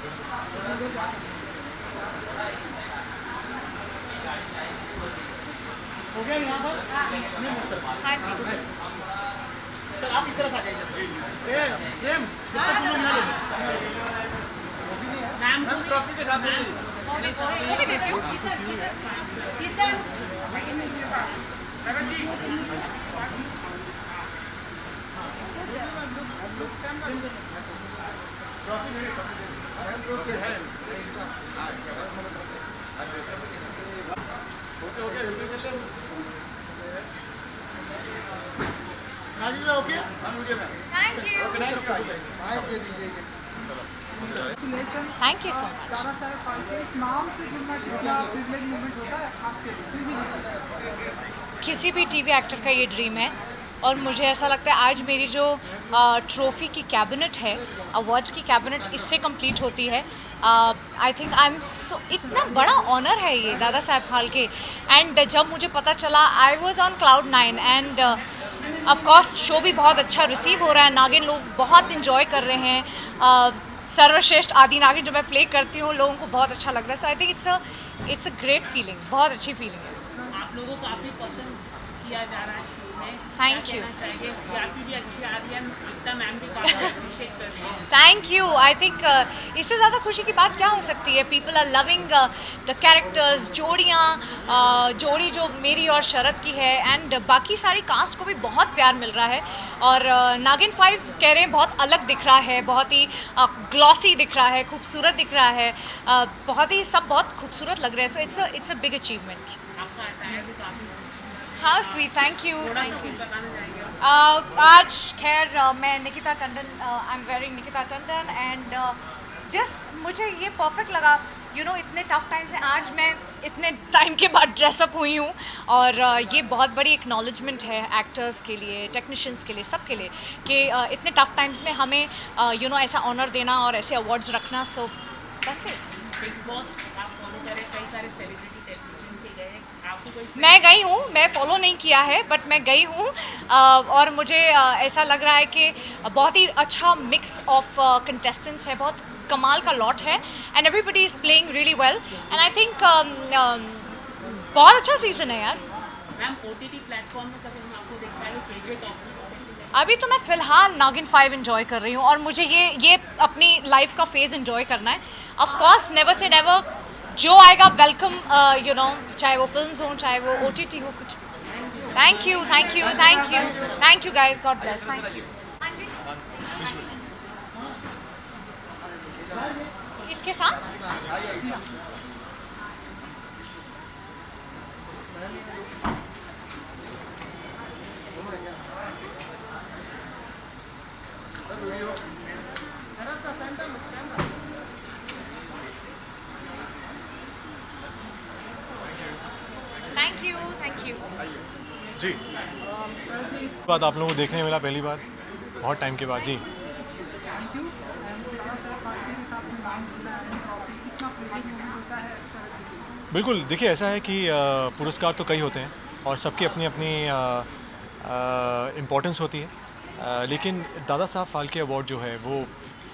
हो गया यहाँ पर? नहीं मुझसे। हाँ जी। चल आप इस तरफ आ जाइए। प्रेम प्रेम जब तक तुम लोग यहाँ ले लो। मैम ट्रॉफी के साथ वो भी देती हूँ। राजीव भाई okay? Thank you. Thank you so much. Dada Saheb Phalke इस नाम से जुड़ना कितना प्रिविलेज मोमेंट होता है आपके लिए? किसी भी टीवी एक्टर का ये ड्रीम है और मुझे ऐसा लगता है आज मेरी जो ट्रॉफ़ी की कैबिनेट है, अवार्ड्स की कैबिनेट इससे कंप्लीट होती है। आई थिंक आई एम सो, इतना बड़ा ऑनर है ये दादा साहब फाल्के। एंड जब मुझे पता चला I was on cloud 9 end of course show भी बहुत अच्छा रिसीव हो रहा है, नागिन लोग बहुत इन्जॉय कर रहे हैं। सर्वश्रेष्ठ आदि नागिन जो मैं प्ले करती हूँ लोगों को बहुत अच्छा लग रहा है। So I think it's a great feeling, बहुत अच्छी फीलिंग है। आप लोगों को काफी पसंद किया जा रहा है शो में। Thank क्या you. कहना चाहिए? टीआरपी भी अच्छी आ रही है, एकता मैम भी काफी अप्रिशिएट कर रही है। Thank you. आई थिंक इससे ज़्यादा खुशी की बात क्या हो सकती है। People are loving the characters, जोड़ी जो मेरी और शरद की है एंड बाकी सारी कास्ट को भी बहुत प्यार मिल रहा है। और नागिन 5 कह रहे हैं बहुत अलग दिख रहा है, बहुत ही ग्लॉसी दिख रहा है, खूबसूरत दिख रहा है, बहुत ही सब बहुत खूबसूरत लग रहे हैं। So it's a big achievement. आपका अटायर भी काफी हाँ स्वीट, थैंक यू। थोड़ा सा कुछ बताना चाहेंगे? आज खैर मैं Nikita Tandon, I am wearing Nikita Tandon and just मुझे ये परफेक्ट लगा। यू नो इतने टफ टाइम से आज मैं इतने टाइम के बाद ड्रेसअप हुई हूँ और ये बहुत बड़ी एक्नॉलेजमेंट है एक्टर्स के लिए, टेक्नीशियंस के लिए, सब के लिए कि इतने टफ टाइम्स में हमें यू नो ऐसा ऑनर देना और ऐसे अवार्ड्स रखना। So that's it. Big boss आप फॉलो करें, कई सारे सेलिब्रिटी टेलीविजन के गए, आपको कोई मैं गई हूँ, मैं फॉलो नहीं किया है बट मैं गई हूँ और मुझे ऐसा लग रहा है कि बहुत ही अच्छा मिक्स ऑफ कंटेस्टेंट्स है, बहुत कमाल का लॉट है and everybody is playing really well and I think बहुत अच्छा सीज़न है यार। मैम ओटीटी प्लेटफॉर्म में कभी हम आपको देख पाए केजे टॉप? अभी तो मैं फ़िलहाल नागिन 5 इन्जॉय कर रही हूँ और मुझे ये अपनी लाइफ का फेज़ इन्जॉय करना है। Of course never say never, जो आएगा वेलकम, यू नो, चाहे वो फिल्म्स हो चाहे वो ओटीटी हो, कुछ। Thank you thank you thank you thank you guys, God bless. Thank you. हाँ जी, इसके साथ थैंक यू। जी बात आप लोगों को देखने मिला पहली बार बहुत टाइम के बाद। जी थैंक यू। दादा साहब फाल्के के साथ में नाम जुड़ा है, ट्रॉफी कितना प्रिविलेज मोमेंट होता है शरद जी के लिए? बिल्कुल, देखिए ऐसा है कि पुरस्कार तो कई होते हैं और सबकी अपनी अपनी इम्पोर्टेंस होती है, लेकिन दादा साहब फाल्के अवार्ड जो है वो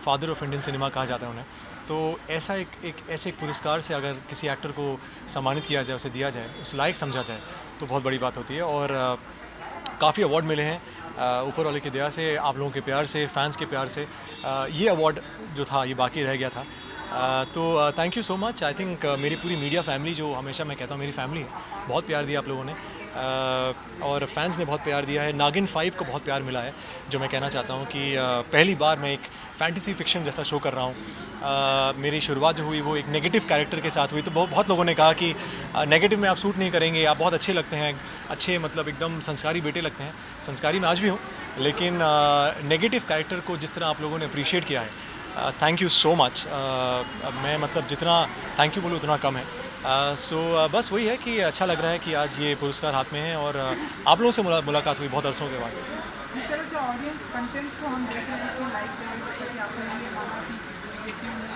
फादर ऑफ इंडियन सिनेमा कहा जाता है उन्हें। तो ऐसा ऐसे एक पुरस्कार से अगर किसी एक्टर को सम्मानित किया जाए, उसे दिया जाए, उस लायक समझा जाए तो बहुत बड़ी बात होती है। और काफ़ी अवार्ड मिले हैं ऊपर वाले की दया से, आप लोगों के प्यार से, फैंस के प्यार से। ये अवार्ड जो था ये बाकी रह गया था। तो thank you so much. I think मेरी पूरी मीडिया फैमिली, जो हमेशा मैं कहता हूँ मेरी फैमिली है, बहुत प्यार दिया आप लोगों ने और फैंस ने बहुत प्यार दिया है। नागिन 5 को बहुत प्यार मिला है, जो मैं कहना चाहता हूँ कि पहली बार मैं एक फैंटेसी फिक्शन जैसा शो कर रहा हूँ। मेरी शुरुआत जो हुई वो एक नेगेटिव कैरेक्टर के साथ हुई, तो बहुत लोगों ने कहा कि नेगेटिव में आप सूट नहीं करेंगे, आप बहुत अच्छे लगते हैं, अच्छे मतलब एकदम संस्कारी बेटे लगते हैं। संस्कारी मैं आज भी हूँ, लेकिन नेगेटिव कैरेक्टर को जिस तरह आप लोगों ने अप्रिशिएट किया है, थैंक यू सो मच। मैं मतलब जितना थैंक यू बोलूँ उतना कम है। सो बस वही है कि अच्छा लग रहा है कि आज ये पुरस्कार हाथ में है और आप लोगों से मुलाकात हुई बहुत अरसों के बाद। जिस तरह से ऑडियंस कंटेंट को हम देख रहे हैं, लाइक करें, जैसे कि आपने ये माना कि नेगेटिव में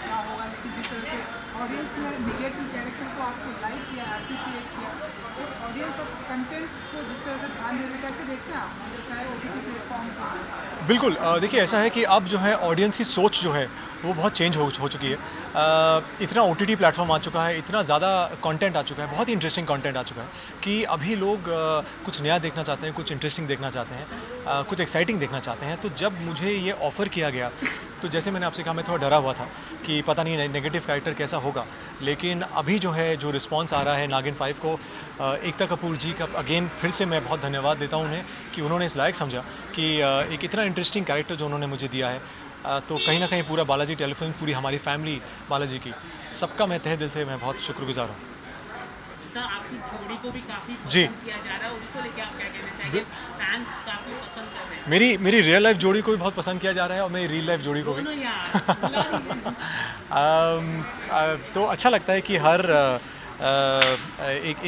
क्या होगा, लेकिन जिस तरह से ऑडियंस ने निगेटिव कैरेक्टर को आपको लाइक किया, अप्रिशिएट किया, तो ऑडियंस और कंटेंट को जिस तरह से ध्यान दे रहे, कैसे देखते हैं आप, मतलब चाहे OTT प्लेटफॉर्म से? बिल्कुल, देखिए ऐसा है कि अब जो है ऑडियंस की सोच जो है वो बहुत चेंज हो चुकी है। इतना OTT प्लेटफॉर्म आ चुका है, इतना ज़्यादा कंटेंट आ चुका है, बहुत ही इंटरेस्टिंग कंटेंट आ चुका है कि अभी लोग कुछ नया देखना चाहते हैं, कुछ इंटरेस्टिंग देखना चाहते हैं, कुछ एक्साइटिंग देखना चाहते हैं। तो जब मुझे ये ऑफ़र किया गया तो जैसे मैंने आपसे कहा, मैं थोड़ा डरा हुआ था कि पता नहीं नेगेटिव कैरेक्टर कैसा होगा, लेकिन अभी जो है जो रिस्पांस आ रहा है नागिन 5 को, एकता कपूर जी का अगेन फिर से मैं बहुत धन्यवाद देता हूँ उन्हें कि उन्होंने इस लायक समझा कि एक इतना इंटरेस्टिंग कैरेक्टर जो उन्होंने मुझे दिया है, तो कहीं ना कहीं पूरा बालाजी टेलीफिल्म, पूरी हमारी फैमिली बालाजी की, सबका मैं तहे दिल से मैं बहुत शुक्रगुजार हूँ। तो आपकी जोड़ी को भी काफ़ी जी। पसंद किया जा रहा है, उसको लेके आप क्या कहना चाहेंगे? फैंस काफ़ी पसंद कर रहे हैं। मेरी रियल लाइफ जोड़ी को भी बहुत पसंद किया जा रहा है और मेरी रियल लाइफ जोड़ी को भी। दोनों यार बुला दीजिए। तो अच्छा लगता है कि हर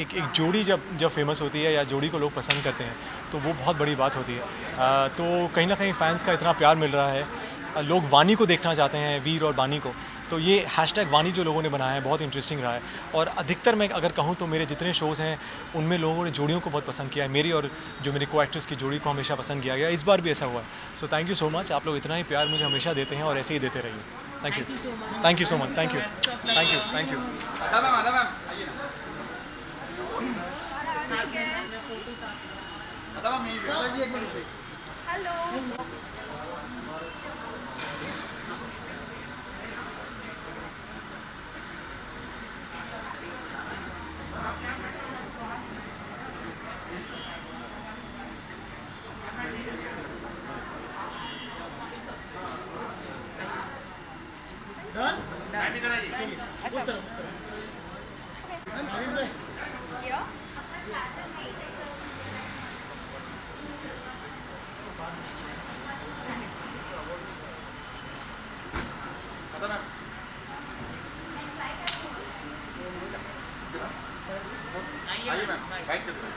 एक जोड़ी जब फेमस होती है या जोड़ी को लोग पसंद करते हैं तो वो बहुत बड़ी बात होती है। तो कहीं ना कहीं फैंस का इतना प्यार मिल रहा है, लोग वानी को देखना चाहते हैं, वीर और बानी को। तो ये हैशटैग वानी जो लोगों ने बनाया है बहुत इंटरेस्टिंग रहा है। और अधिकतर मैं अगर कहूँ तो मेरे जितने शोज़ हैं उनमें लोगों ने जोड़ियों को बहुत पसंद किया है। मेरी और जो मेरे को एक्ट्रेस की जोड़ी को हमेशा पसंद किया गया, इस बार भी ऐसा हुआ है। So thank you so much, आप लोग इतना ही प्यार मुझे हमेशा देते हैं और ऐसे ही देते रहिए। Thank you so much, thank you. दादाजी एक मिनट। डन? उस तरफ। आयुष भाई, आइए मैम, बाइक कर दो।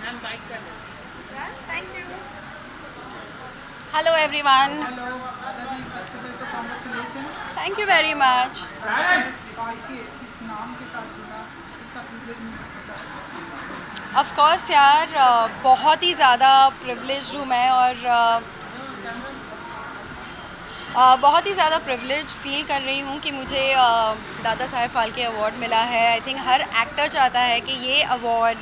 मैम बाइक कर दो। Thank you. Hello everyone. Hello दादाजी, सबसे पहले तो congratulation. Thank you very much. Phalke इस नाम के साथ जुड़ा कितना प्रिविलेज मिलता है? Of course यार, बहुत ही ज़्यादा प्रिविलेज्ड हूँ मैं और बहुत ही ज़्यादा प्रिविलेज फील कर रही हूँ कि मुझे दादा साहेब फाल्के अवार्ड मिला है। आई थिंक हर एक्टर चाहता है कि ये अवार्ड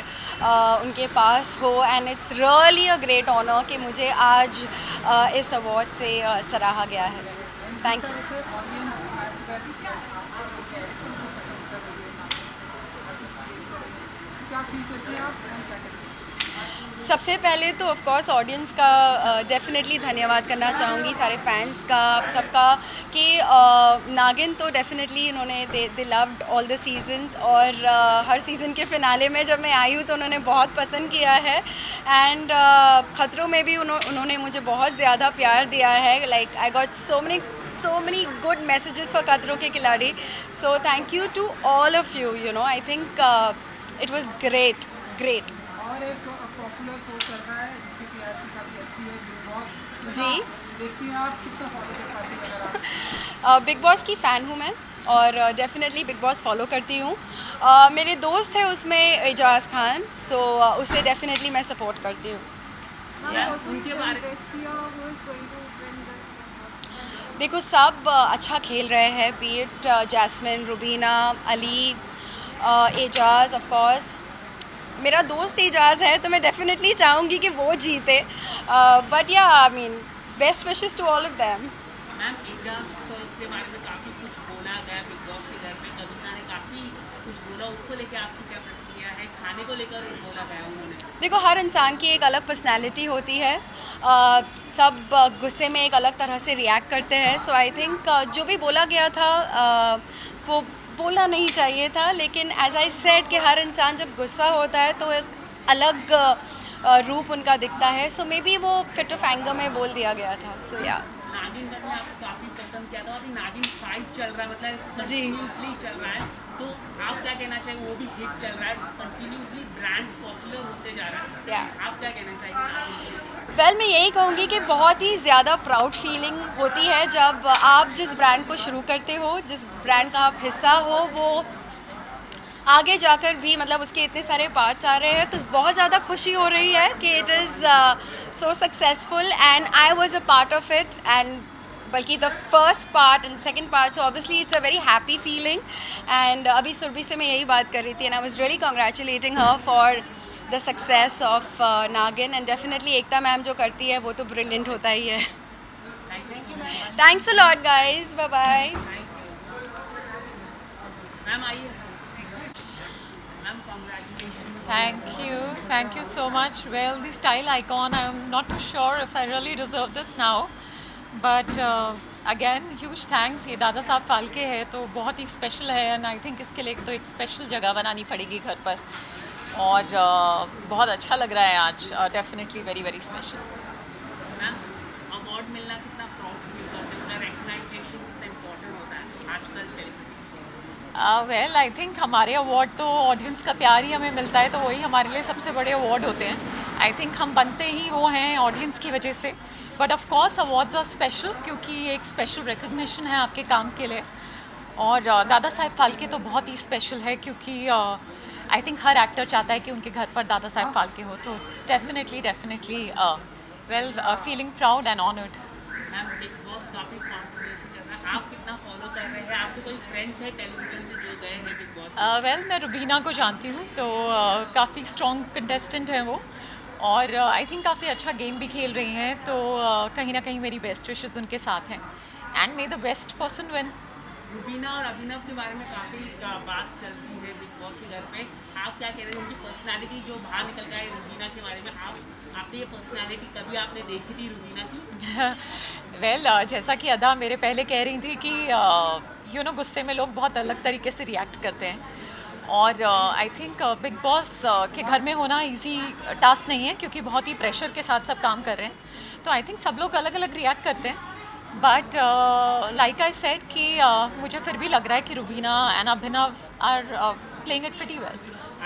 उनके पास हो, and it's really a great honour कि मुझे आज इस अवार्ड से सराहा गया है। Thank you. क्या फील करती हैं आप? सबसे पहले तो ऑफ कोर्स ऑडियंस का डेफिनेटली धन्यवाद करना चाहूँगी, सारे फैंस का, आप सबका, कि नागिन तो डेफिनेटली इन्होंने they loved all the seasons, और हर सीज़न के फिनाले में जब मैं आई हूँ तो उन्होंने बहुत पसंद किया है। एंड खतरों में भी उन्होंने मुझे बहुत ज़्यादा प्यार दिया है। Like I got so many good messages for खतरों के खिलाड़ी। So thank you to all of you, you know, I think it was great. और एक पॉपुलर शो चल रहा है जिसकी टीआरपी काफ़ी अच्छी है, बिग बॉस। जी। देखती हैं आप, कितना फॉलो कर पाती हैं अगर आप? बिग बॉस की फ़ैन हूँ मैं और डेफिनेटली बिग बॉस फॉलो करती हूँ। मेरे दोस्त है उसमें एजाज़ खान, सो उसे डेफिनेटली मैं सपोर्ट करती हूँ। उनके बारे देखो सब अच्छा खेल रहे हैं, be it Jasmin, Rubina, Ali, Eijaz. Of course मेरा दोस्त एजाज़ है तो मैं डेफिनेटली चाहूँगी कि वो जीते, but yeah I mean best wishes to all of them. Ma'am Eijaz के बारे में काफ़ी कुछ बोला गया बिग बॉस के घर में, कविता ने काफ़ी कुछ बोला, उसको लेके आपकी क्या प्रतिक्रिया है? खाने को लेकर बोला गया उन्होंने। देखो हर इंसान की एक अलग पर्सनैलिटी होती है, सब गुस्से में एक अलग तरह से रिएक्ट करते हैं। सो आई थिंक जो भी बोला गया था वो बोलना नहीं चाहिए था, लेकिन एज आई सेड कि हर इंसान जब गुस्सा होता है तो एक अलग रूप उनका दिखता है। सो मे बी वो फिट ऑफ एंगर में बोल दिया गया था। सो या नागिन मैंने आपको काफ़ी पसंद किया था, अभी नागिन 5 चल रहा है, मतलब जी। कंटिन्यूसली चल रहा है, तो आप क्या कहना चाहिए, वो भी हिट चल रहा है, कंटिन्यूसली ब्रांड पॉपुलर होते जा रहा है, Yeah. आप क्या कहना चाहेंगे? वेल मैं यही कहूँगी कि बहुत ही ज़्यादा प्राउड फीलिंग होती है जब आप जिस ब्रांड को शुरू करते हो, जिस ब्रांड का आप हिस्सा हो, वो आगे जाकर भी मतलब उसके इतने सारे पार्ट्स आ रहे हैं, तो बहुत ज़्यादा खुशी हो रही है कि it is so successful and I was a part of it and बल्कि the first part and second part, so obviously it's a very happy feeling and अभी सुरभि से मैं यही बात कर रही थी and I was really congratulating her for the success of Naagin and definitely Ekta ma'am जो करती है वो तो ब्रिलियंट होता ही है. Thanks a lot guys, bye bye. Ma'am आइए. Ma'am congratulation. Thank you so much. Well, the style icon, I'm not too sure if I really deserve this now, but again, huge thanks. ये दादा साहब फाल्के है तो बहुत ही special है and I think इसके लिए तो एक स्पेशल जगह बनानी पड़ेगी घर पर और बहुत अच्छा लग रहा है आज. Definitely very very special. Ma'am award मिलना कितना प्राउड फील करते हैं, उनका रिकग्नाइजेशन कितना इम्पोर्टेंट होता है आजकल सेलिब्रिटी? वेल आई थिंक हमारे अवार्ड तो ऑडियंस का प्यार ही हमें मिलता है तो वही हमारे लिए सबसे बड़े अवार्ड होते हैं. आई थिंक हम बनते ही वो हैं ऑडियंस की वजह से. But of course awards are special क्योंकि ये एक स्पेशल रिकग्निशन है आपके काम के लिए. और दादा साहब फाल्के तो बहुत ही स्पेशल है क्योंकि आई थिंक हर एक्टर चाहता है कि उनके घर पर दादा साहब फाल्के हो. तो definitely well feeling proud and honoured. Ma'am big boss काफ़ी कॉन्ट्रोवर्सी चल रहा है, आप कितना फॉलो कर रहे हैं, आपके कोई फ्रेंड्स हैं टेलीविजन से जो गए हैं बिग बॉस? वेल मैं रुबीना को जानती हूँ तो काफ़ी स्ट्रॉन्ग कंटेस्टेंट हैं वो और आई थिंक काफ़ी अच्छा गेम भी खेल रही हैं तो कहीं ना कहीं मेरी बेस्ट विशेस उनके साथ हैं and may the best person win. Rubina और अभिनव के बारे में काफ़ी बात चलती है बिग बॉस के घर पे, आप क्या कह रहे हैं, उनकी पर्सनालिटी जो बाहर निकल गया है रुबीना के बारे में, आपने ये पर्सनालिटी कभी आपने देखी थी रुबीना की? वेल जैसा कि अदा मेरे पहले कह रही थी कि यू नो गुस्से में लोग बहुत अलग तरीके से रिएक्ट करते हैं और आई थिंक बिग बॉस के घर में होना इजी टास्क नहीं है क्योंकि बहुत ही प्रेशर के साथ सब काम कर रहे हैं. तो आई थिंक सब लोग अलग अलग रिएक्ट करते हैं बट लाइक आई सेड कि मुझे फिर भी लग रहा है कि Rubina and Abhinav are playing it pretty well.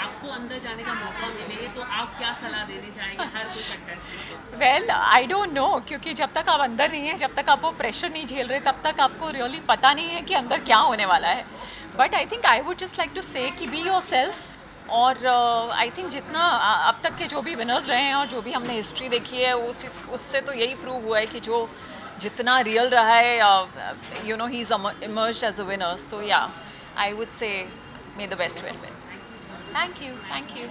आपको अंदर जाने का मौका मिले तो आप क्या सलाह देने चाहेंगे हर कोई कंटेस्टेंट को? वेल आई डोंट नो क्योंकि जब तक आप अंदर नहीं हैं, जब तक आप वो प्रेशर नहीं झेल रहे, तब तक आपको रियली पता नहीं है कि अंदर क्या होने वाला है. But I think I would just like to say कि बी योर सेल्फ और आई थिंक जितना अब तक के जो भी विनर्स रहे हैं और जो भी हमने हिस्ट्री देखी है उससे तो यही प्रूव हुआ है कि जो जितना रियल रहा है you know he is emerged as a winner. So yeah I would say may the best win. Thank you.